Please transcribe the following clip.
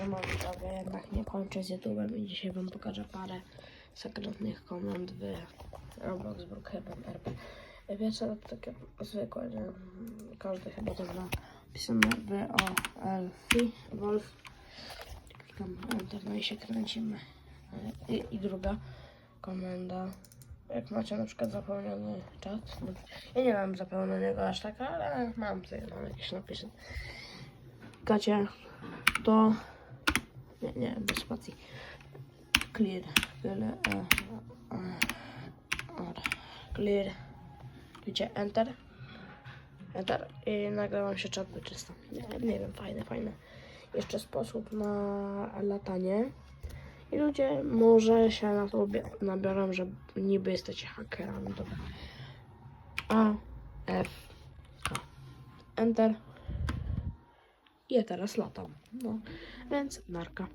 No widzowie, jednak nie kończę z YouTube'em i dzisiaj wam pokażę parę sekretnych komend w Roblox Brookhaven RP. Wiecie, to takie zwykłe, nie? Każdy chyba to zna. Pisane WOLF, Wolf. Klikam Enter, no i się kręcimy. I druga komenda. Jak macie na przykład zapełniony czat, ja nie mam zapełnionego aż tak, ale mam tutaj jakieś napisy. Klikacie to, nie, bez spacji. Clear, widzicie, Enter i nagle wam się czat wyczysta. Nie wiem, fajne. Jeszcze sposób na latanie. I ludzie może się na to nabiorą, że niby jesteście hakerami. Dobra. A, F, K. Enter. I ja teraz latam. No, więc narka.